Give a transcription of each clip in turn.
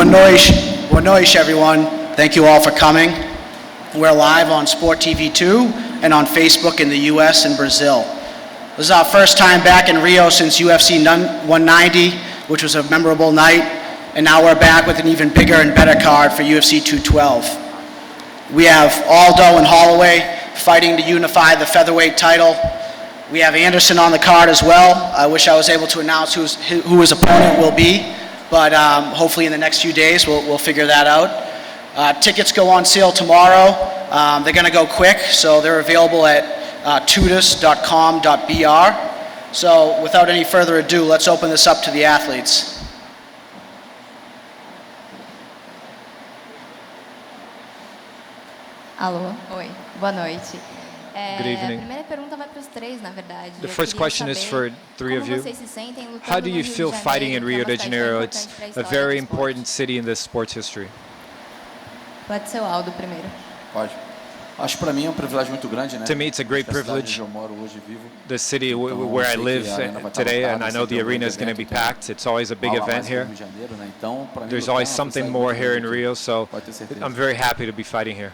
Boa noite, everyone. Thank you all for coming. We're live on Sport TV 2 and on Facebook in the US and Brazil. This is our first time back in Rio since UFC 190, which was a memorable night, and now we're back with an even bigger and better card for UFC 212. We have Aldo and Holloway fighting to unify the featherweight title. We have Anderson on the card as well. I wish I was able to announce who his opponent will be, but hopefully in the next few days we'll figure that out. Tickets go on sale tomorrow. They're going to go quick, so they're available at tudus.com.br. So without any further ado, let's open this up to the athletes. Alô, oi, boa noite. Good evening. A primeira pergunta vai para os três, na verdade. The first question is for three of you. How do you feel fighting in Rio de Janeiro? It's a very important city in this sports history. Pode ser o Aldo primeiro. Pode. Acho para mim é privilégio muito grande, né? To me, it's a great privilege. Eu moro hoje vivo. The city where I live today, and I know the arena is going to be packed. It's always a big event here. There's always something more here in Rio, so I'm very happy to be fighting here.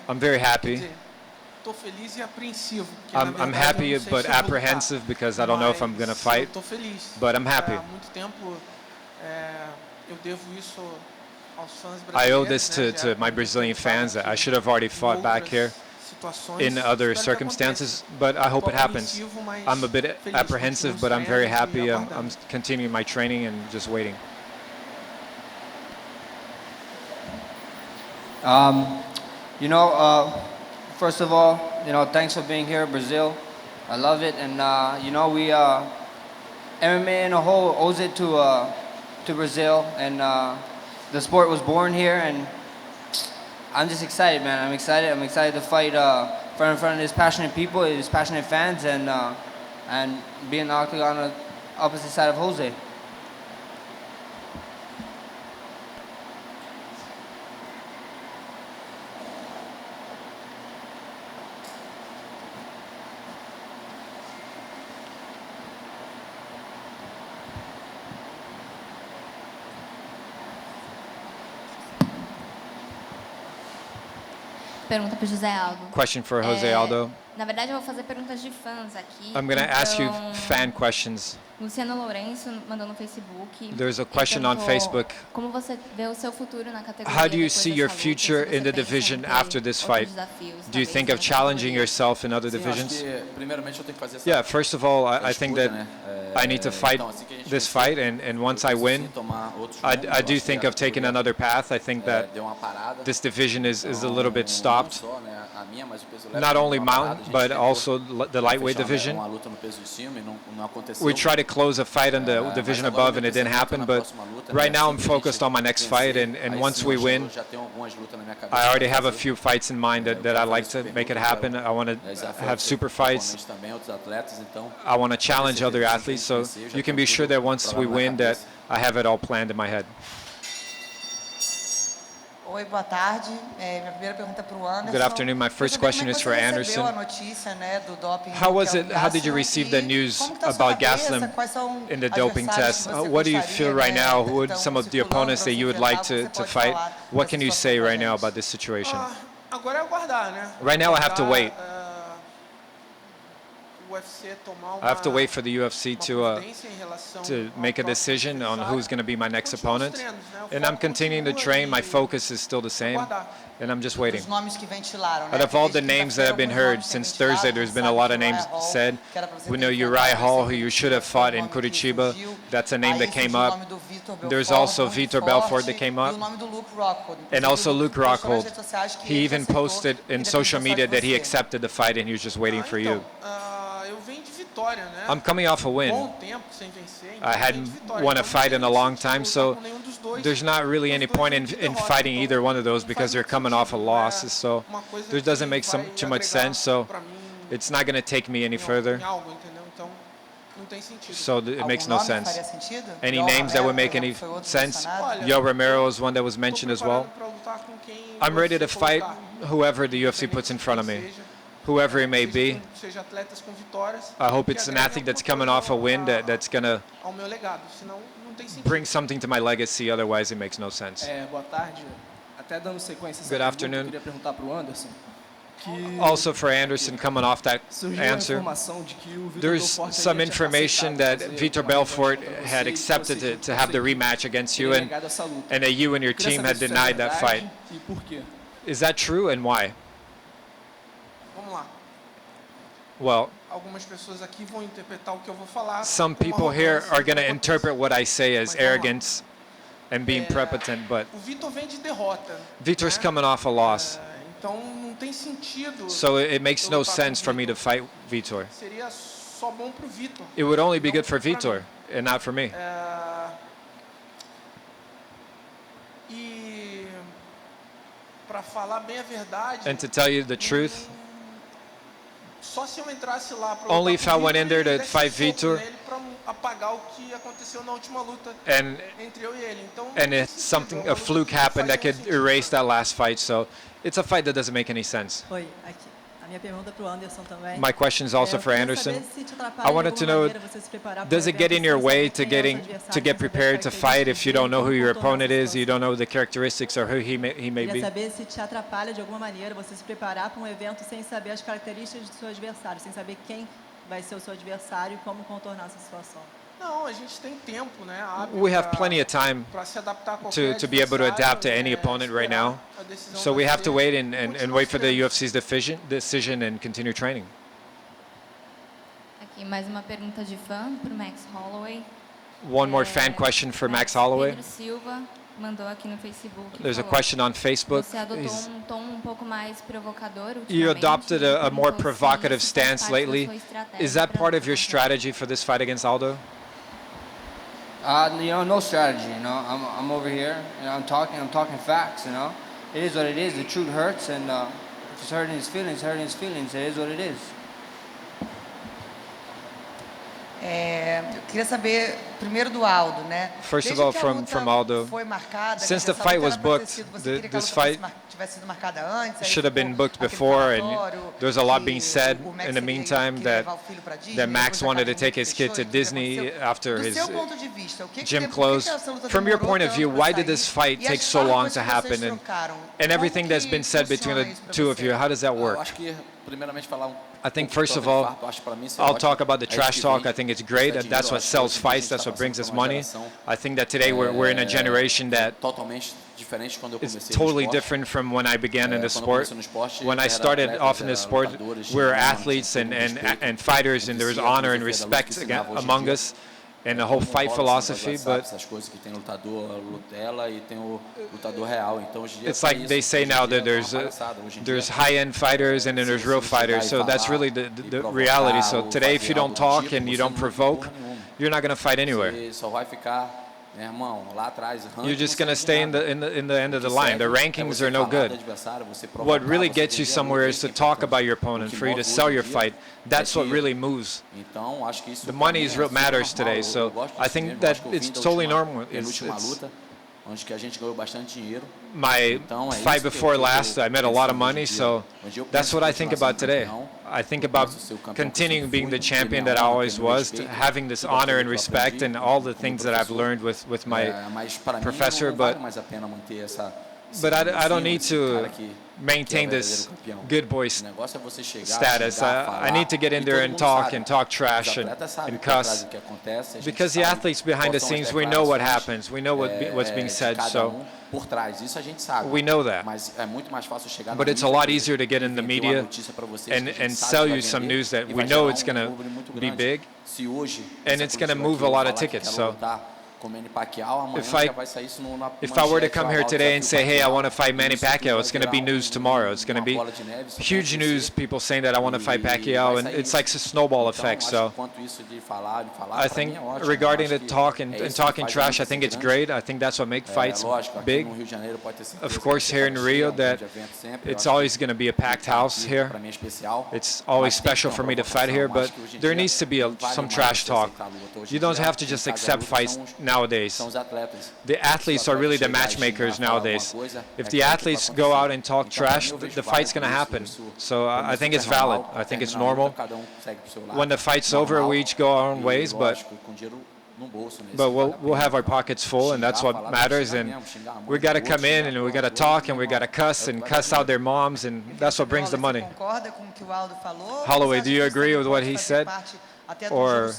I'm very happy. I'm happy but apprehensive because I don't know if I'm going to fight, but I'm happy. I owe this to my Brazilian fans. I should have already fought back here in other circumstances, but I hope it happens. I'm a bit apprehensive, but I'm very happy. I'm continuing my training and just waiting. First of all, thanks for being here, Brazil. I love it, and we MMA in a whole owes it to Brazil, and the sport was born here, and I'm just excited, man. I'm excited to fight in front of these passionate people, these passionate fans, and be in the octagon on the opposite side of Jose. Pergunta para o José Aldo. Question for Jose Aldo. Na verdade, eu vou fazer perguntas de fãs aqui. I'm going to ask you fan questions. Luciano Lourenço mandou no Facebook. There's a question on Facebook. Como você vê o seu futuro na categoria? How do you see your future in the division after this fight? Do you think of challenging yourself in other divisions? Yeah, first of all, I think that I need to fight this fight, and once I win, I do think of taking another path. I think that this division is a little bit stopped. Not only mountain, but also the lightweight division. We tried to close a fight in the division above, and it didn't happen. But right now, I'm focused on my next fight, and once we win, I already have a few fights in mind that I like to make it happen. I want to have super fights. I want to challenge other athletes. So you can be sure that once we win, that I have it all planned in my head. Oi, boa tarde. Minha primeira pergunta para o Anderson. Good afternoon. My first question is for Anderson. How did you receive the news about Gaslam in the doping test? What do you feel right now? Who are some of the opponents that you would like to fight? What can you say right now about this situation? Right now I have to wait. I have to wait for the UFC to make a decision on who's going to be my next opponent. And I'm continuing to train. My focus is still the same. And I'm just waiting. Out of all the names that have been heard since Thursday, there's been a lot of names said. We know Uriah Hall, who you should have fought in Curitiba. That's a name that came up. There's also Vitor Belfort that came up. And also Luke Rockhold. He even posted in social media that he accepted the fight and he was just waiting for you. I'm coming off a win. I hadn't won a fight in a long time, so there's not really any point in fighting either one of those because they're coming off of losses. So there doesn't make too much sense. So it's not going to take me any further. So it makes no sense. Any names that would make any sense? Yo Romero is one that was mentioned as well. I'm ready to fight whoever the UFC puts in front of me. whoever it may be. Seja atletas com vitórias. I hope it's an athlete that's coming off a win that's going to Ao meu legado, senão não tem sentido. bring something to my legacy, otherwise it makes no sense. Boa tarde. Até dando sequência Good afternoon. queria perguntar para o Anderson. Que Also for Anderson, coming off that surgiu a answer, informação de que o Vitor there's Belfort some tinha information aceitado that fazer Vitor uma Belfort revanche contra had você e accepted você to have the rematch against you, teria negado essa luta. and that you and your Queria team saber had se isso é denied that verdade fight. E por quê? Is that true, and why? Vamos lá. Well, Algumas pessoas aqui vão interpretar o que eu vou falar. some como people here arrogância, are going to prepotência. interpret what I say as Mas vamos lá. arrogance and being prepotent, but O Vitor vem de derrota. Vitor's né? coming off a loss, Então não tem sentido. so it makes eu no lutar com sense for me to Vitor. fight Vitor. Seria só bom pro Vitor. It would only be Não good for pra mim. Vitor and not for me. E para falar bem a verdade, And to tell you the truth, só se eu entrasse lá para Only if I went in there to fight Vitor. para apagar o que aconteceu na última luta and entre eu e ele. Então, and if something, a fluke happened that could erase that last fight, so it's a fight that doesn't make any sense. Oi, aqui. A minha pergunta para o Anderson também. My question is also Eu for queria Anderson. saber se te atrapalha I de wanted to alguma know, maneira você se preparar para does um it get evento in your sem way saber to quem é o seu getting adversário, to sem get saber prepared to as fight if you don't know who your características dele, opponent como is, you don't know the characteristics or who he may Queria be? saber se te atrapalha de alguma maneira você se preparar para um evento sem saber as características do seu adversário, sem saber quem vai ser o seu adversário e como contornar essa situação. não, a gente tem tempo, né? We have plenty of time para se adaptar a qualquer to be able to adapt to any adversário, opponent right esperar now. a decisão So we da have to UFC, wait and continuar wait for the esperando. UFC's decision and continue training. Aqui mais uma pergunta de fã para o Max Holloway. One more fan question for Max Holloway. Pedro Silva mandou aqui no Facebook. There's a falou, question on Facebook. Você adotou He's- tom um pouco mais provocador ultimamente. You adopted a more Perguntou se provocative isso faz stance parte da lately. sua estratégia Is that pra part of your lutar. strategy for this fight against Aldo? No strategy. I'm over here. I'm talking facts. It is what it is. The truth hurts, and if it's hurting his feelings, It is what it is. Eu queria saber primeiro do Aldo, né? First of Desde all, que a from luta Aldo. foi marcada, Since quer the dizer, essa fight luta was era pra ter booked, sido- você queria que a this luta fosse fight tivesse sido marcada antes, aí should have been ficou booked aquele before, and falatório there's a lot que being said o Max in the queria meantime levar o filho pra Disney, that Max depois a wanted to academia take his kid fechou, to e tudo Disney aconteceu. after Do his seu ponto de vista, o que gym por que closed. essa luta From your demorou point of view, tanto pra why did sair? this fight E as take so long armas to que vocês happen? trocaram, And everything como that's que been said between funciona the isso pra two of você? you, how does that Eu work? acho que, primeiramente, falar I think pouco first sobre of all, infarto. Acho que pra mim isso é I'll ótimo. talk about the É isso trash que talk. vem, I think it's great. custa That's dinheiro. what Acho que sells hoje em dia a fights. gente tá That's what passando brings por us uma money. geração, I think that today we're in a generation that totalmente diferente quando eu is comecei no totally esporte. different from when I began in the Quando eu sport. comecei no esporte, When I era started atletas, off in the era sport, lutadores, we were tinha honra, athletes tinha todo mundo respeito. and fighters, and there was Existia a honor and filosofia da luta respect que ensinava hoje em among dia. us, and the whole Não fight rola esse negócio philosophy. de WhatsApp, But essas coisas que tem lutador Lutella e tem o lutador real. Então hoje em dia it's é like isso. they say Hoje em now dia that é uma palhaçada. Hoje em dia, high-end fighters and then there's real fighters. So that's really the reality. So today, if you don't talk and you don't provoke, you're not going to fight anywhere. Você só vai ficar, meu irmão, lá atrás. You're just going to stay in the end of the line. The rankings are no good. What really gets you somewhere is to talk about your opponent, for you to sell your fight. That's what really moves. Então, acho que isso The money is what matters today. So I think that it's totally normal. Penúltima luta, onde que a gente ganhou bastante dinheiro. My Então, é fight isso que before eu last, I made a lot of money, hoje em so dia. Hoje eu that's penso what I em think continuar about sendo today. campeão. I think about Posso ser o campeão que eu continuing sempre being the fui, champion ter that I minha honra, always ter meu was, respeito, having this tudo honor aquilo and que eu respect aprendi and all the como things that I've professor. learned with my Mas para mim professor, não vale but mais a pena manter essa. but I don't need esse cara to que maintain é o this verdadeiro campeão. good boy O negócio é você chegar, status. xingar, I falar, need to get in e there todo and mundo talk sabe. and talk trash Os and, atletas sabem and por trás cuss. do que acontece, a gente Because the sabe athletes behind the quais são as scenes, we know what declarações, happens. We know what's being de said. cada So por trás, isso a gente sabe. we know that. Mas é muito mais fácil chegar But na it's a mídia lot e easier to get in the vender uma media notícia pra vocês que a gente and sabe sell que vai you some vender news that e we vai know gerar it's gonna público muito be grande. big, Se hoje and essa it's gonna coletiva move aqui a lot eu of falar que tickets, quero so lutar com o Manny Pacquiao, amanhã if I- já vai sair isso numa if I were to manchete, come here Aldo today and desafio say, hey, I Pacquiao, want to fight Manny isso tudo Pacquiao, vai it's going to be virar news tomorrow. It's going to uma be bola de neve, isso huge vai news, people saying that I want to fight E Pacquiao, vai and sair it's isso. like a snowball Então, effect. acho So que quanto isso de falar, I pra think mim é ótimo. regarding Acho the que talk é and isso que talking faz a trash, I luta think ser it's grande. great. I think that's what makes fights Lógico, aqui big. no Rio de Janeiro pode ter certeza Of que course, vai here in cheio, Rio, é um grande that evento sempre. Eu it's acho always que going to be a packed house aqui, here. pra mim é especial. It's always Mas tem que ter special uma for me to fight here, provocação. but Acho que hoje em there dia needs to be não vale some mais trash você talk. aceitar a luta. Hoje You em don't dia, have to quem just faz a accept luta fights são os nowadays. São os atletas. The athletes are really the matchmakers nowadays. If the athletes go out and talk trash, the fight's going to happen. So I think it's valid. I think it's normal. When the fight's over, we each go our own ways, but we'll have our pockets full, and that's what matters. And we got to come in and we got to talk and we got to cuss out their moms, and that's what brings the money. Holloway, do you agree with what he said? Or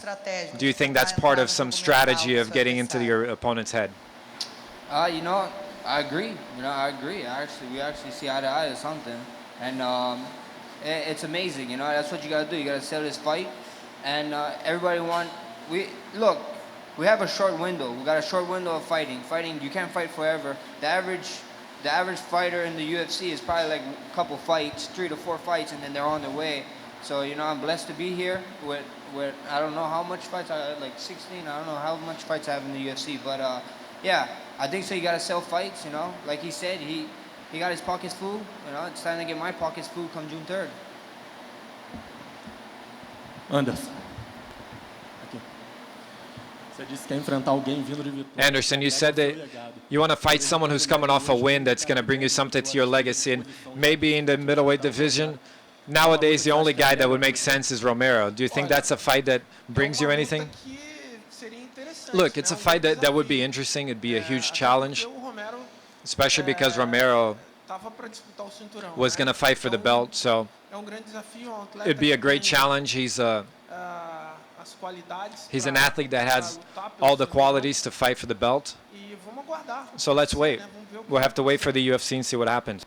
do you think that's part of some strategy of getting into your opponent's head? You know, I agree. We actually see eye to eye or something, and it's amazing. You know, that's what you gotta do. You gotta sell this fight, and everybody we have a short window. We got a short window of fighting. You can't fight forever. The average fighter in the UFC is probably like a couple fights, 3 to 4 fights, and then they're on their way. So, you know, I'm blessed to be here with I don't know how much fights, like 16, I don't know how much fights I have in the UFC, but yeah, I think so. You got to sell fights, you know. Like he said, he got his pockets full, you know. It's time to get my pockets full come June 3rd. Anderson. Anderson, you said that you want to fight someone who's coming off a win that's going to bring you something to your legacy, and maybe in the middleweight division. Nowadays, the only guy that would make sense is Romero. Do you think that's a fight that brings you anything? Look, it's a fight that would be interesting. It'd be a huge challenge, especially because Romero was going to fight for the belt. So it'd be a great challenge. He's an athlete that has all the qualities to fight for the belt. So let's wait. We'll have to wait for the UFC and see what happens.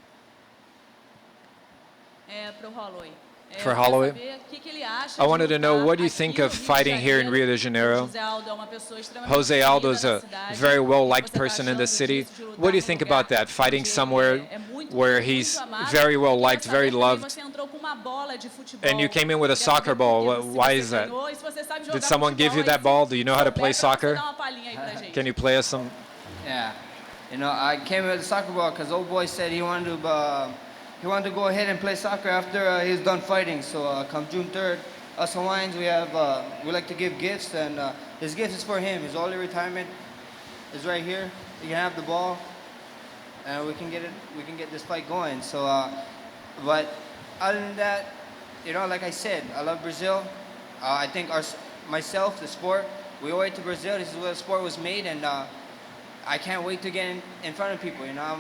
For Holloway, I wanted to know, what do you think of fighting here in Rio de Janeiro? Jose Aldo is a very well-liked person in the city. What do you think about that, fighting somewhere where he's very well-liked, very loved, and you came in with a soccer ball? Why is that? Did someone give you that ball? Do you know how to play soccer? Can you play us some? Yeah, you know, I came with a soccer ball because old boy said he wanted to go ahead and play soccer after he's done fighting. So come June 3rd, us Hawaiians, we like to give gifts, and his gift is for him. His early retirement is right here. You can have the ball, and we can get this fight going. So, but other than that, you know, like I said, I love Brazil. I think myself, the sport, we owe it to Brazil. This is where the sport was made, and I can't wait to get in front of people. You know,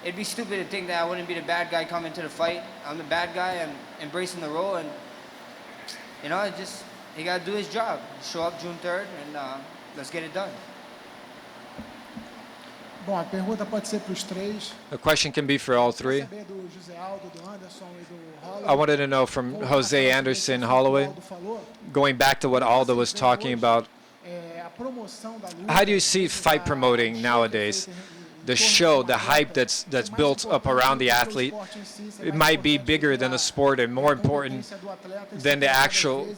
it'd be stupid to think that I wouldn't be the bad guy coming to the fight. I'm the bad guy and embracing the role, and you know, he got to do his job. Show up June 3rd, and let's get it done. The question can be for all three. I wanted to know from Jose, Anderson, Holloway, going back to what Aldo was talking about, how do you see fight promoting nowadays? The show, the hype that's built up around the athlete, it might be bigger than the sport and more important than the actual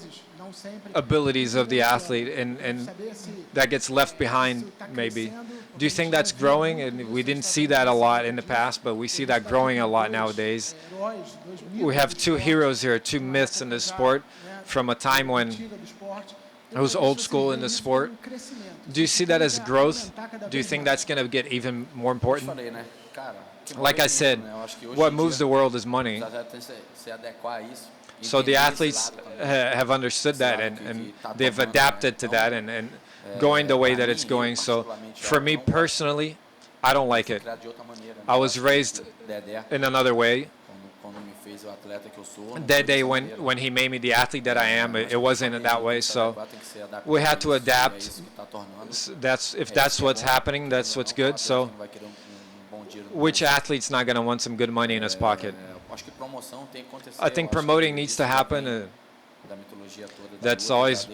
abilities of the athlete, and that gets left behind maybe. Do you think that's growing? And we didn't see that a lot in the past, but we see that growing a lot nowadays. We have two heroes here, two myths in the sport from a time when it was old school in the sport. Do you see that as growth? Do you think that's going to get even more important? Like I said, what moves the world is money. So the athletes have understood that, and they've adapted to that and going the way that it's going. So for me personally, I don't like it. I was raised in another way. That day when he made me the athlete that I am, it wasn't in that way. So we had to adapt. If that's what's happening, that's what's good. So which athlete's not going to want some good money in his pocket? I think promoting needs to happen. That's always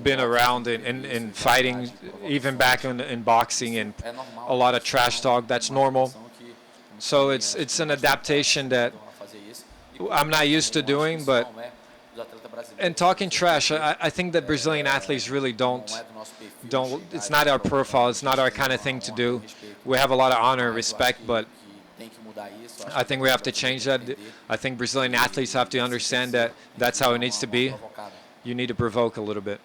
been around in fighting, even back in boxing, and a lot of trash talk. That's normal. So it's an adaptation that I'm not used to doing, but and talking trash, I think that Brazilian athletes really don't. It's not our profile. It's not our kind of thing to do. We have a lot of honor and respect, but I think we have to change that. I think Brazilian athletes have to understand that that's how it needs to be. You need to provoke a little bit.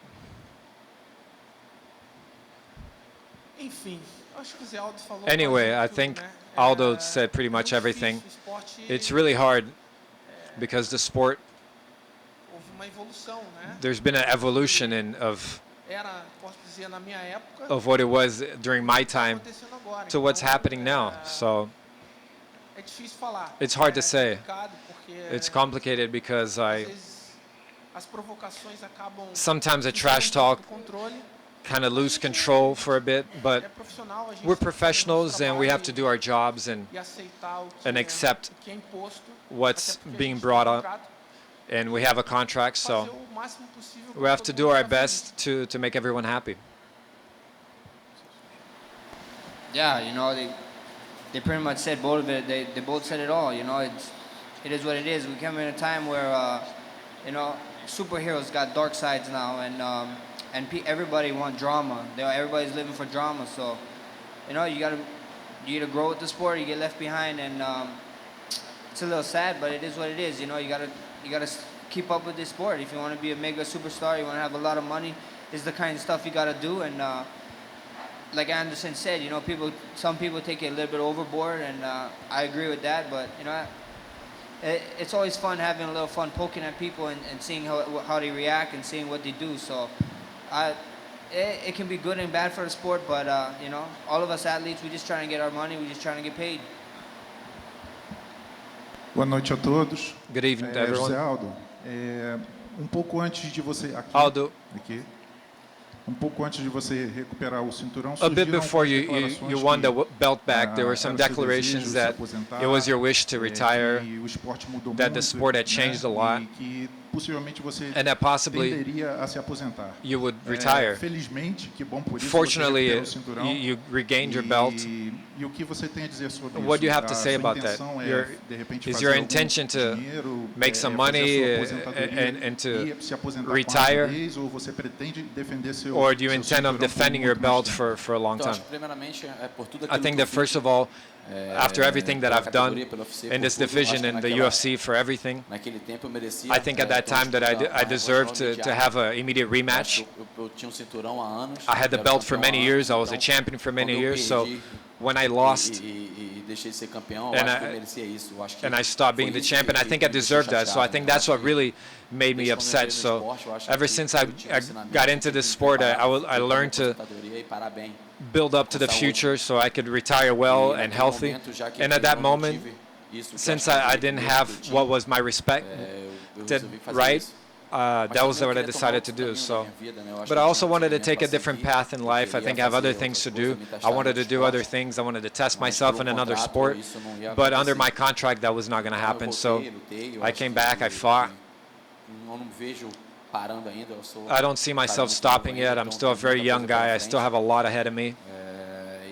Enfim, acho que o Zé Aldo falou Anyway, quase I tudo, think né? Aldo said pretty É much muito everything. difícil, o esporte, It's really hard because the sport, houve uma evolução, né? there's been an evolution of Era, posso dizer, na minha época, what it was during my está time acontecendo agora. to what's Então, happening now. So é difícil falar. it's hard to É say. complicado porque It's complicated because às vezes as provocações acabam sometimes a fugindo trash um pouco talk do controle. kind of lose control for a bit, but É profissional, a gente we're tem que fazer o nosso professionals and we have to trabalho do our jobs and e aceitar o que, and accept o que é imposto, what's até porque a being gente brought tem um up, contrato, and we have a contract, fazer so o máximo possível we para have to todo do mundo our ficar feliz. best to make everyone happy. Yeah, you know, they pretty much said both of it. They both said it all. You know, it is what it is. We come in a time where you know, superheroes got dark sides now, and everybody want drama. Everybody's living for drama. So, you know, you either grow with the sport, or you get left behind, and it's a little sad, but it is what it is. You know, you gotta keep up with this sport. If you want to be a mega superstar, you want to have a lot of money, is the kind of stuff you gotta do. And like Anderson said, you know, some people take it a little bit overboard, and I agree with that. But you know, it's always fun having a little fun poking at people and seeing how they react and seeing what they do. So, it can be good and bad for the sport, but you know, all of us athletes, we just trying to get our money, we just trying to get paid. Boa noite a todos. Good evening to everyone. José Aldo, pouco antes de você Aldo, pouco antes de você recuperar o cinturão, a bit surgiram before algumas you won the declarações belt back, there were some era seu declarations desejo de that se aposentar, it was your wish to retire, que o esporte mudou that the muito, sport had changed a lot, e que possivelmente você and that possibly tenderia a se aposentar. you would retire. Felizmente, que bom por isso, Fortunately, você recuperou o cinturão. you regained your belt. E o que você tem a dizer sobre What do you isso? have to say Sua about that? intenção Is fazer your algum intention to dinheiro, make some fazer a money sua aposentadoria and to e se aposentar com retire? rapidez, ou você pretende defender seu Or do you seu intend on cinturão por defending your muito mais belt tempo? for a long Então, acho time? que primeiramente por tudo I aquilo think que eu that first fiz, of all, after everything that pela I've done categoria, pelo UFC, in por this tudo, acho division que and the naquela- UFC for everything, naquele tempo eu merecia. I think at that time that I deserved to have an immediate rematch. Eu tinha cinturão há anos. I had the eu era belt for campeão many há years. I anos, was a então, champion for many quando eu years. So perdi when I lost e deixei de ser campeão, eu and acho que I- eu merecia isso. Eu acho que and I stopped being foi the isso champion, I que think I me deserved deixou that. So I chateado. think Então, that's what acho que really made me desde quando eu upset. entrei no So esporte, eu acho ever que since eu I tive um ensinamento got que into eu this me sport, preparava I para learned to aposentadoria e parar bem. build up to the future so I could retire well and healthy. And at that moment, since I didn't have what was my respect, right, that was what I decided to do. So, but I also wanted to take a different path in life. I think I have other things to do. I wanted to do other things. I wanted to test myself in another sport. But under my contract, that was not going to happen. So I came back, I fought. Eu não vejo parando ainda. Eu sou I don't see myself stopping yet. I'm still a very young guy. I still have a lot ahead of me.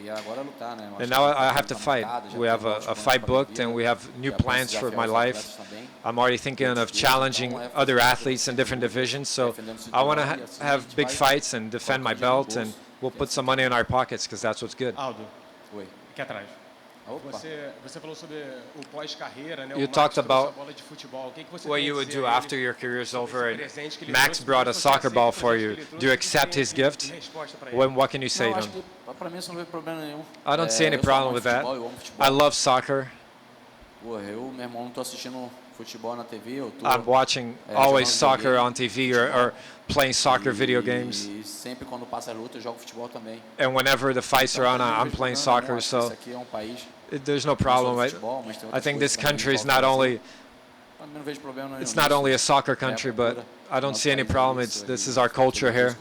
E agora é lutar, né? Eu acho And que now já I have tá to fight. marcado, já We tem have ótimos a planos fight pra minha booked and vida. we have new Já plans for my desafiar os life. atletas também. I'm already thinking of challenging other athletes in different divisions. So I want to have big fights and defend my belt, and we'll put some money in our pockets because that's what's good. Aldo, Oi. aqui atrás. Opa. Você falou sobre o pós-carreira, né? You O Max talked trouxe a about bola de futebol. O que você what tem you a would dizer do a after ele your career's sobre over, esse and presente que ele Max trouxe? brought a Você soccer aceita ball o for presente you. que ele trouxe? Do you O que você accept tem his de gift? resposta pra ele? What can you say Não, to acho him? que pra mim isso não vê problema nenhum. I don't see any Eu sou problem amante with de that. futebol, eu amo futebol. I love soccer. Pô, eu, meu irmão, não tô assistindo futebol na TV, eu tô I'm watching always soccer on TV or playing soccer video games. E sempre quando passa a luta eu jogo futebol também. And whenever the fights are on, I'm playing soccer. So Isso aqui é um país. there's no problem. I think this country is not only Não vejo problema nenhum. it's not only a soccer country, but I don't see any problem. This is our culture here.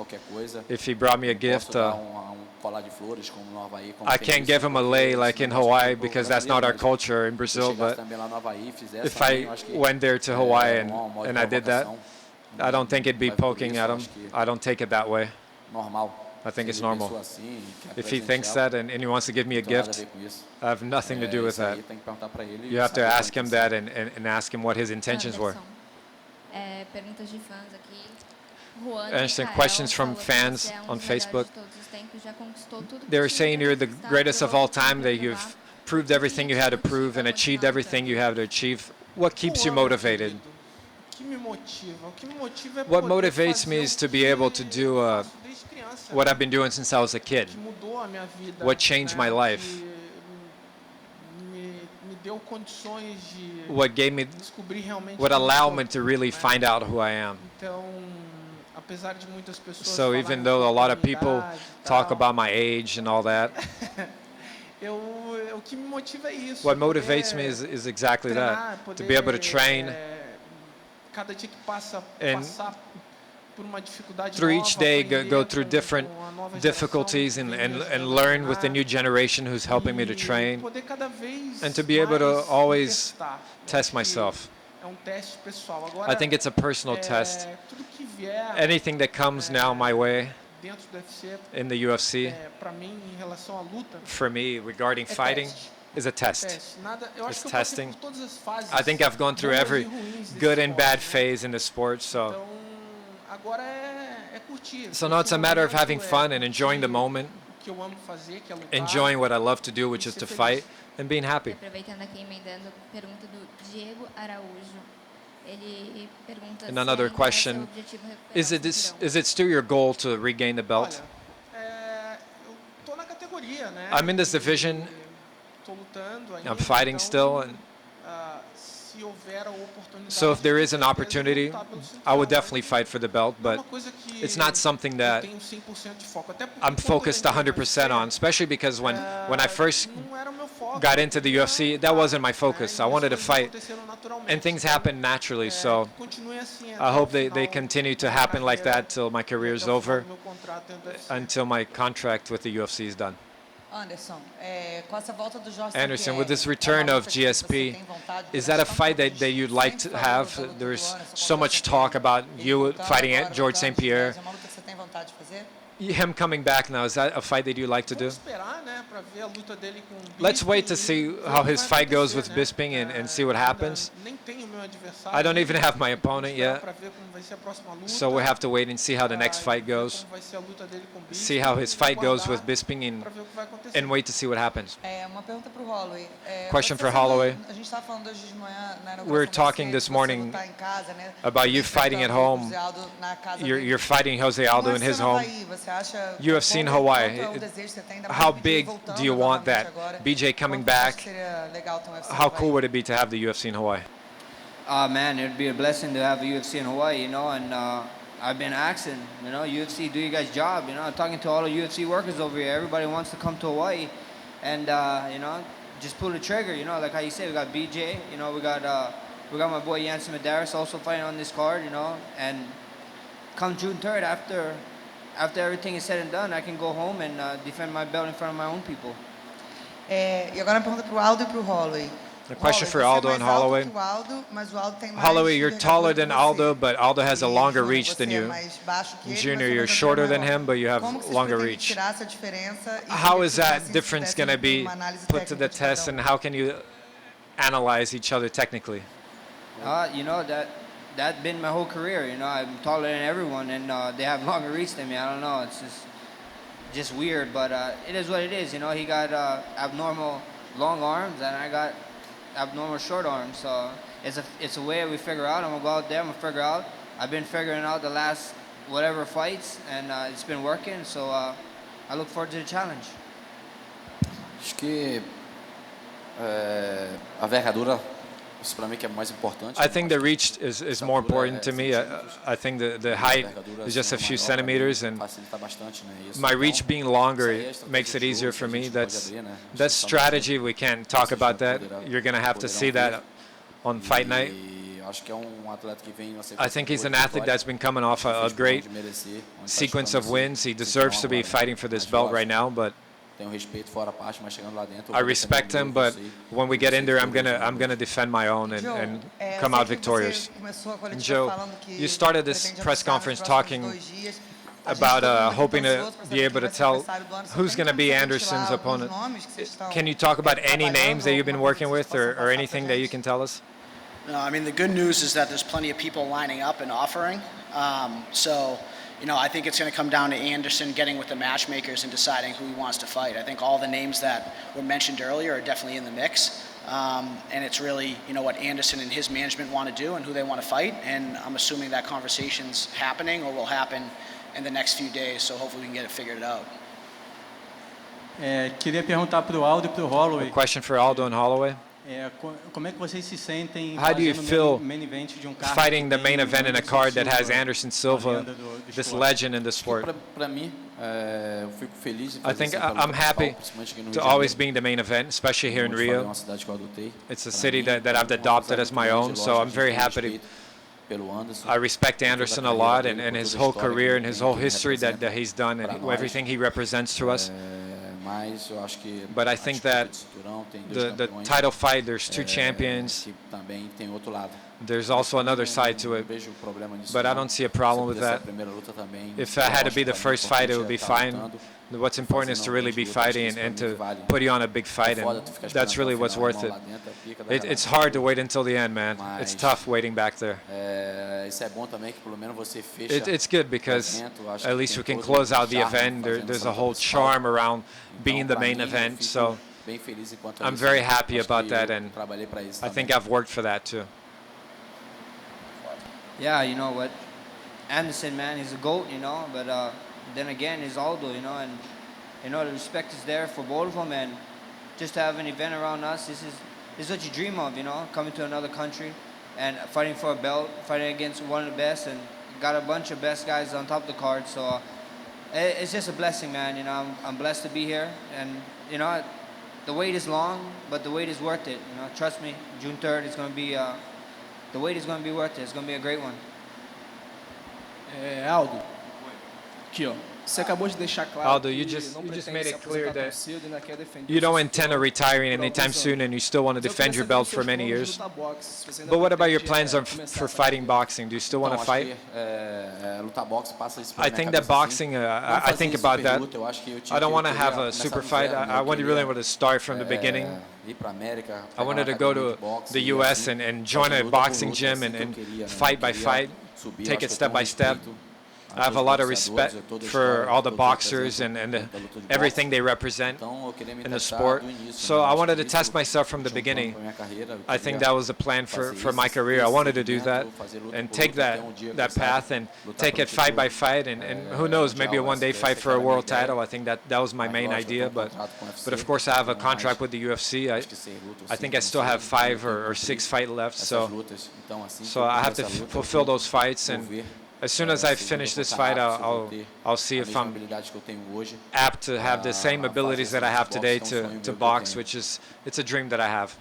If he brought me a gift, I can't give him a lei like in Hawaii because that's not our culture in Brazil. But if I went there to Hawaii and I did that, I don't think it'd be poking at him. I don't take it that way. I think it's normal. If he thinks that and he wants to give me a gift, I have nothing to do with that. You have to ask him that and ask him what his intentions were. Perguntas de fãs aqui. Juan Interesting Micael questions from falou que fans você é on dos melhores Facebook. de todos os tempos, já conquistou tudo que They were tinha saying you're the conquistado, greatest of all time, that tudo you've levar. proved everything you had to prove and achieved everything you have to achieve. What keeps you motivated? O que me motiva? O que me motiva é What poder motivates me fazer is o to be que able to do eu faço desde criança. criança, what I've been doing since I was a kid, que mudou a minha vida, what changed my life, que me deu condições de what gave me, descobrir realmente what quem eu allowed sou, me to really né? find out who I am. Então, apesar de muitas pessoas So falarem even though a lot of sobre people idade e talk tal, about my age and all that, o que me motiva é isso. what é poder motivates me is exactly treinar, that, to be able to train. Cada dia que passa, And passar por uma dificuldade through nova, each day go aprender through com different a nova difficulties geração, vem me and ajudando a learn with the treinar, new generation who's helping me to e train, poder cada vez and to be able to mais me always testar. Eu test acho que myself. É um teste pessoal. I Agora, think it's a personal test. tudo que vier Anything that comes now my way dentro do UFC, in the UFC, para mim, em relação à luta, for me, regarding fighting, teste. is a test. Teste. Eu acho It's que eu passei testing. por todas as fases. I think I've gone through boas every e ruins desse good and bad esporte, né? phase in the sport, so Então, agora é curtir. now it's a matter of having fun and enjoying the moment, O que eu amo fazer, que é lutar. enjoying what I love to do, which is to fight, and being happy. Aproveitando aqui, emendando, pergunta do Diego Araújo. Ele pergunta And se another ainda é seu question, objetivo recuperar is o it cinturão. is it still your goal to regain the belt? Olha, eu tô na categoria, né? I'm in this division, Tô lutando ainda, I'm fighting então, still, and se houver a oportunidade, so if there is an com certeza opportunity, vou lutar pelo I would cinturão. definitely fight for the belt, Não é but uma coisa que it's not something eu that tenho 100% de foco, até porque I'm quando eu focused entrei no 100% on, UFC, especially because when I first não era o meu foco, got eu into the queria UFC, that lutar, wasn't my focus. né? I E as wanted to coisas fight, aconteceram naturalmente. and things Então, happen naturally, so que continue assim I até hope o they final continue to da happen like carreira, that till my career is até o final over, do meu contrato dentro do UFC. until my contract with the UFC is done. Anderson, com essa volta do Jorge Anderson, St. with this Pierre, return é uma of luta que você GSP, tem vontade de is that a jogar? fight Tanto that you'd like to sempre have? falou da luta do There's Anderson so contra o much St. talk Pierre. about Ele you voltando fighting agora, at George voltando St. de Pierre. vez, é uma luta que você tem vontade de fazer? Him coming back now, is that a fight that you'd like to do? Vamos esperar, né, para ver a luta dele com o Bisping. Let's wait to E see ver how o que his vai fight goes with acontecer, né? Bisping and see what Ainda happens. Nem tenho meu adversário. I don't even ainda. have my opponent Vamos esperar yet, pra ver como vai ser a próxima luta, so we have to wait and see how the next fight ver goes, como vai ser a luta dele com o Bisping, see how his fight goes with aguardar Bisping, pra ver o que vai acontecer. and wait to see what happens. Uma pergunta para o Holloway. Question você for sabe, Holloway. A gente estava falando hoje de manhã na inauguração We're do talking UFC, this de morning você lutar em casa, né? about you fighting at Enfrentando o home. José Aldo na casa You're dele. fighting Jose Aldo Como é in que his você no home. Havaí? Você acha UFC in quanto Hawaii. é um desejo que você tem, ainda mais How o BJ big voltando do you want novamente that? agora? BJ coming Quanto você acha back? que seria legal ter um UFC no How Havaí? cool would it be to have the UFC in Hawaii? Man, it'd be a blessing to have a UFC in Hawaii, you know, and I've been asking, you know, UFC, do you guys' job, you know, I'm talking to all the UFC workers over here. Everybody wants to come to Hawaii, and you know, just pull the trigger, you know, like how you say, we got BJ, you know, we got my boy Yancy Medeiros also fighting on this card, you know, and come June 3rd, after everything is said and done, I can go home and defend my belt in front of my own people. E agora uma pergunta para o Aldo e para o Holloway. A question for Holloway, Aldo você é and mais alto Holloway. que o Aldo, mas o Aldo tem mais Holloway, you're taller envergadura than que Aldo, você. but Aldo has a E longer Júnior, reach than você é you. mais baixo que ele, Junior, mas you're sua shorter envergadura than é maior. him, but you have Como que vocês longer pretendem reach. tirar essa diferença e How como is que that vocês difference pudessem going to be uma análise put to the técnica de cada test, um? and how can you analyze each other technically? You know, that's been my whole career, you know, I'm taller than everyone, and they have longer reach than me. I don't know, it's just weird, but it is what it is, you know. He got abnormal long arms, and I got abnormal short arms, so it's a way we figure out. I'm gonna go out there, I'm gonna figure out. I've been figuring out the last whatever fights, and it's been working, so I look forward to the challenge. Acho que a envergadura, isso para mim que é mais importante. I think the reach is more important to me. I think the height is just a few centimeters, and Facilita bastante, né? Isso, my então, reach being longer isso aí é makes it estratégia de easier jogo for que a me. gente pode That's abrir, né? that's strategy. We can't talk about that. You're gonna have to see that on fight night. E acho que é atleta que vem I think he's an athlete that's been coming off a great sequence of wins. He deserves to be fighting for this belt right now, but Tenho respeito fora a parte, mas chegando lá dentro. I respect him, but when we get in there, I'm gonna defend my own and come out victorious. And Joe, you started this press conference talking about hoping to be able to tell who's going to be Anderson's opponent. Can you talk about any names that you've been working with or anything that you can tell us? No, I mean, the good news is that there's plenty of people lining up and offering. So, you know, I think it's going to come down to Anderson getting with the matchmakers and deciding who he wants to fight. I think all the names that were mentioned earlier are definitely in the mix. And it's really, you know, what Anderson and his management want to do and who they want to fight. And I'm assuming that conversation's happening or will happen in the next few days. So hopefully we can get it figured out. Queria perguntar para o Aldo e para o Holloway. A question for Aldo and Holloway. Como é que vocês se sentem How do you feel main event de card fighting the que main tem event in a Anderson card that has Silva, Anderson Silva, lenda do this esporte? legend in the sport? Para mim, eu fico feliz de I fazer think sempre a luta I'm happy principal, principalmente aqui no Rio to de always Janeiro. being the main event, especially here in Como eu te falei, é Rio. uma cidade que eu adotei. It's a Pra city mim, that I've é uma adopted amizade as my muito own, grande, so lógico, I'm a gente very tem happy respeito pelo Anderson, I respect por toda Anderson a carreira lot dele, and por his toda a whole história que career ele and his tem, whole que ele history that representa he's done pra and nós. everything he represents to us. Mas eu acho que But I a think disputa that de cinturão tem dois the campeões, title fight, there's two champions. que também tem outro lado. There's also another side to Não it, vejo problema nisso, but I não. don't see a problem with Se pudesse ser a that. primeira luta também, If eu I had to acho be que the pra mim first o fight, it importante would be é estar fine. lutando. What's important is to really be fighting and to put you on a big fight, and that's really what's worth it. It's hard to wait until the end, man. It's tough waiting back there. Isso é bom também, que pelo menos você fecha It's good o because evento. Acho at que least tem we can todo close out the charme event. fazendo There's essa a luta whole principal. charm around being the Pra main mim, eu event, fico so bem feliz enquanto I'm isso. very happy Acho about que that, eu and trabalhei pra isso I também. think I've worked for that too. Yeah, you know what? Anderson, man, he's a GOAT, you know, but then again, he's Aldo, you know, and, you know, the respect is there for both of them, and just to have an event around us, this is what you dream of, you know, coming to another country and fighting for a belt, fighting against one of the best, and got a bunch of best guys on top of the card, so it's just a blessing, man, you know, I'm blessed to be here, and, you know, the wait is long, but the wait is worth it, you know, trust me, June 3rd is going to be, the wait is going to be worth it, it's going to be a great one. Aldo, aqui ó, você acabou de deixar claro Aldo, que you just não made pretende se it clear aposentar tão that cedo e ainda quer defender you o seu don't intend on cinturão retiring por anytime alguns soon anos. and you still want to Mas eu defend queria your saber belt os for seus many planos de years. lutar boxe, se você ainda But what about your pretende, plans começar for essa fighting carreira. boxing? Do you still want Então, to acho fight? que lutar boxe passa isso pela I minha think that cabeça, boxing, assim. Não I fazer think super about that. luta, eu acho que eu I don't want to queria have a começar super do fight. zero, né? I Eu really queria, want to start from the beginning. ir pra América, I pegar wanted uma to go academia to de boxe the e, US assim, and join fazer a luta por boxing luta, gym assim and, que eu and queria, né? fight by Eu queria fight, subir, eu take acho it que eu step tenho by step. respeito I have a lot of respect toda a for história, all the todo o boxers represento and da luta de boxe. everything they represent Então, eu queria me in the testar sport. do início, So né? I Acho wanted que to test isso myself from the tinha um plano beginning. pra minha carreira, eu I think queria that was the plan fazer for my esse career. I wanted to do that segmento, fazer luta and por take luta, that até um dia que that eu saiba path and lutar take pelo it fight by título, fight and who knows, maybe mundial. one day Essa fight for a era a minha world ideia. title. I think that was my Mas, main lógico, eu idea, tenho but contrato com o UFC, but of course I have a mas contract with the UFC. acho que 6 lutas, I think I 5, still não have sei, 5 eu or tenho 6 fights left, essas so lutas. Então, assim que so eu I fizer have to essa luta, eu fulfill vou those fights, and ver, as soon as I se finish eu vou this estar fight, apto, se eu vou I'll ter see a if mesma I'm habilidade que eu tenho hoje, apt to have the same a abilities fazer that I esse have boxe, today é um sonho meu to que eu box, tenho. which is it's a dream that I have.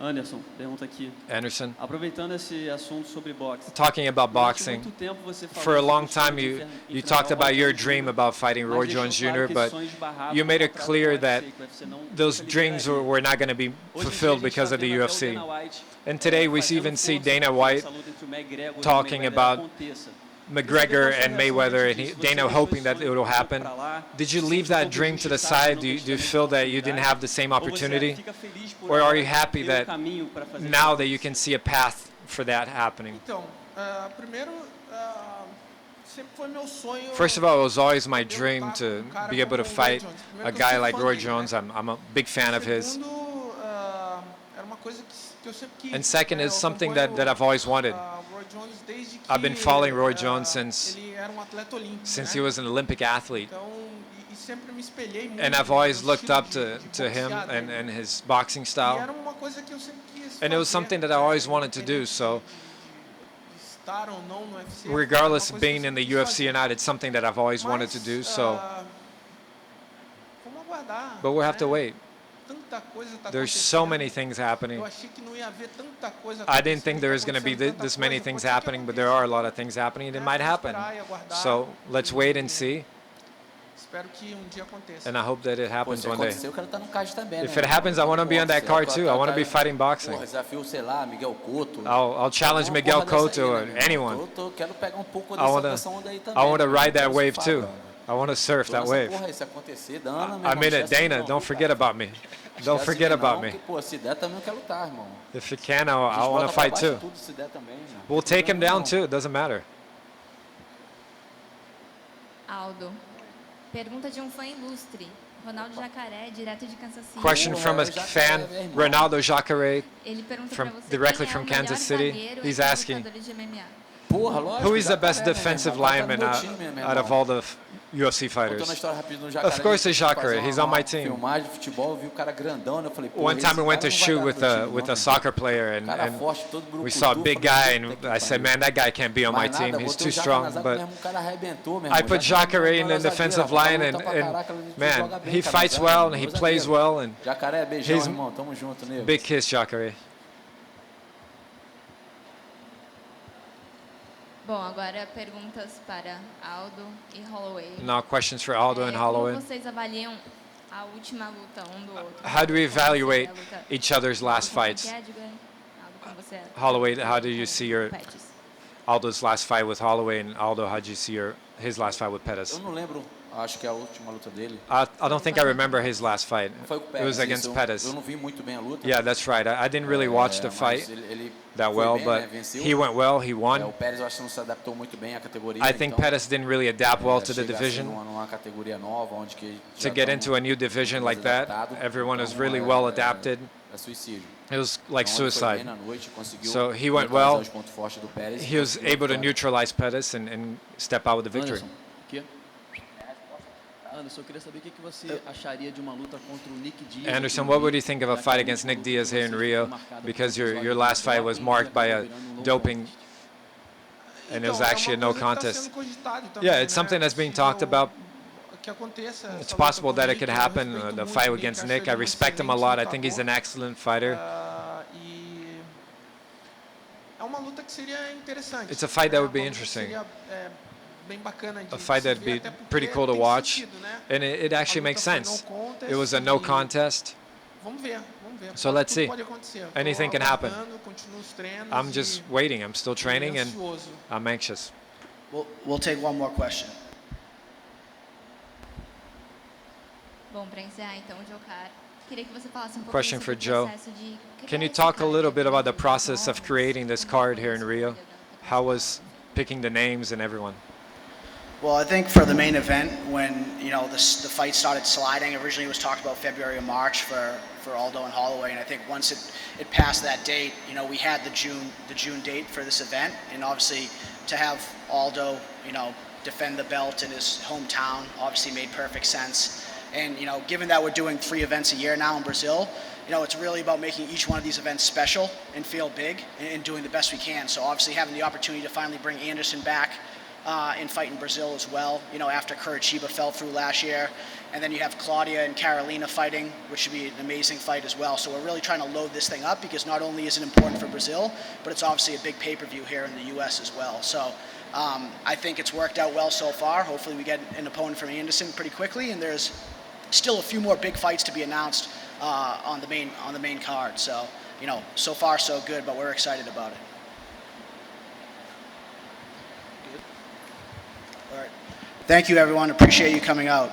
Anderson, pergunta aqui. Anderson, Aproveitando esse assunto sobre boxe. talking about Durante boxing, muito tempo você falou for a long sobre o sonho time de you enfrentar talked o about Roy your Jones dream Jr., about fighting mas Roy deixou Jones claro Jr., que but esse sonho esbarrava you no made it contrato clear com o that UFC, que o UFC não those nunca dreams liberaria. were not going to be Hoje em dia, a fulfilled gente because está of the vendo até o UFC. Dana White, And today we fazendo even see força Dana para que White essa luta entre o McGregor e o talking Mayweather about aconteça. McGregor and Mayweather, and Dana hoping that it will happen. Did you leave that dream to the side? Do you feel that you didn't have the same opportunity? Or are you happy that now that you can see a path for that happening? Então, primeiro, sempre foi meu sonho. First of all, it was always my dream to be able to fight a guy like Roy Jones. I'm a big fan of his. Segundo, era uma coisa que eu sempre quis. And second né? is Eu something acompanho, that I've always wanted. Roy Jones desde que I've been following Roy Jones since ele era atleta olímpico, he né? was an Olympic athlete. Então, e sempre me espelhei muito. And I've always no looked estilo up to him boxear dele. and his boxing E style. era uma coisa que eu sempre quis And it was fazer, something that I always wanted to do. So estar ou não no UFC, regardless era of uma coisa being que eu in the sempre quis UFC or fazer. not, it's something that I've always wanted to do. So, Vamos aguardar, but we'll have to né? wait. Tanta coisa tá There's so acontecendo. many things happening. Eu achei que não ia haver tanta coisa I didn't think acontecendo, there tá was going to be acontecendo tanta this many coisa, things pode ser que happening, but there are a lot of things happening, and it might happen. esperar e aguardar. So let's wait and see, Espero que dia aconteça. and I hope that it Pô, happens se one day. acontecer, eu quero estar no card também, If né? it happens, I want to be on that card too. I want to be fighting boxing. Porra, desafio, sei lá, Miguel Cotto. I'll challenge Uma Miguel porra dessa Cotto aí, or né, meu irmão? anyone. Quero pegar um pouco I dessa onda aí também. want to né? ride that Quero wave surfar, too. brother. I want to surf Tô that nessa wave. porra aí, se acontecer, Dana, meu I'm irmão, in it, esquece Dana. não, Don't viu, forget cara? about me. Don't Esquece forget não, about que, me. pô, se der também eu quero lutar, irmão. If you can, A I gente want to bota pra fight baixo too. tudo se der também, né? We'll take him Não, down não. too. It doesn't matter. Aldo, pergunta de fã ilustre. Ronaldo Jacaré, direto de Kansas City. Question from a fan, Ronaldo Jacare, Ele pergunta from pra você directly quem é from o melhor Kansas City. zagueiro He's entre asking, lutadores de MMA. Porra, lógico. Who is the best Jacaré, né, defensive meu irmão? O cara lineman tá no meu time, meu out of irmão. all the UFC Contando a fighters? história rapidinho do Jacaré. Of course, a it's gente foi fazer Jacare. He's on my uma team. filmagem de futebol, eu vi o cara grandão, né? Eu falei, pô, One time we went to esse shoot cara with não vai dar a pro meu with time, a não, soccer player, né? Cara and forte, todo we saw a brucutu, big falei, guy, and puta que I said, pariu. man, that guy can't be on my Mais team. nada, He's botei too o Jacaré na strong. zaga, But meu irmão, o cara arrebentou, meu I irmão. put Jacaré Jacare in é the defensive zagueiro, line, luta pra caraca, and ele joga man, bem, he cara, fights zaga, well and meu he plays zagueiro. well, and Jacaré, beijão, he's irmão, tamo junto, nego. big kiss, Jacare. Bom, agora perguntas para Aldo e Holloway. Now questions for Aldo and Holloway. Como vocês avaliam a última luta do outro? How do we evaluate Como você vê a luta? each other's last fights? Quem quer, diga, Aldo, como você Holloway, how do you see your Pettis? Aldo's last fight with Holloway, and Aldo, how did you see his last fight with Pettis? Eu não lembro, acho que é a última luta dele. I don't think I remember his last fight. Foi com o It was Pettis, against isso. Pettis. Eu não vi muito bem a luta. Yeah, that's right. I didn't really watch the Mas fight ele that foi well, bem, but né? Venceu. he went well. He O won. Pérez eu acho que não se adaptou muito bem à categoria. I think então, Pettis didn't really adapt well to the chegar assim division. numa categoria nova, onde que To já get tão into a new division like that, adaptado, everyone was então, really well adapted. É suicídio. It was like Então, ele foi bem suicide. na noite, conseguiu So he went neutralizar well. os pontos fortes do Pérez, He was conseguiu a able to vitória. neutralize Pettis and step out with the victory. Anderson, aqui. Anderson, eu queria saber o que você acharia de uma luta contra o Nick Diaz. Anderson, what would you think of a fight against Nick Diaz here in Rio? Because your last fight was marked by a doping, and it was actually a no contest. Yeah, it's something that's being talked about. It's possible that it could happen, the fight against Nick. I respect him a lot. I think he's an excellent fighter. It's a fight that would be interesting. A fight that would be pretty cool to watch. And it actually makes sense. It was a no contest. So let's see. Anything can happen. I'm just waiting. I'm still training and I'm anxious. We'll take one more question. Bom, para encerrar então, Joe Carr, queria que você falasse um pouco Question sobre for o Joe. processo de criar Can you esse talk a card, little bit about the de process of nomes, creating this como card foi here in essa Rio? escolha da How was picking the names and everyone? Well, I think for the main event, when the fight started sliding, originally it was talked about February or March for Aldo and Holloway, and I think once it passed that date, we had the June date for this event, and obviously to have Aldo, defend the belt in his hometown, obviously made perfect sense. And given that we're doing 3 events a year now in Brazil, it's really about making each one of these events special and feel big and doing the best we can. So obviously having the opportunity to finally bring Anderson back and fight in Brazil as well, after Curitiba fell through last year. And then you have Claudia and Carolina fighting, which should be an amazing fight as well. So we're really trying to load this thing up because not only is it important for Brazil, but it's obviously a big pay-per-view here in the US as well. So I think it's worked out well so far. Hopefully we get an opponent from Anderson pretty quickly, and there's still a few more big fights to be announced on the main card. So so far so good, but we're excited about it. All right. Thank you, everyone. Appreciate you coming out.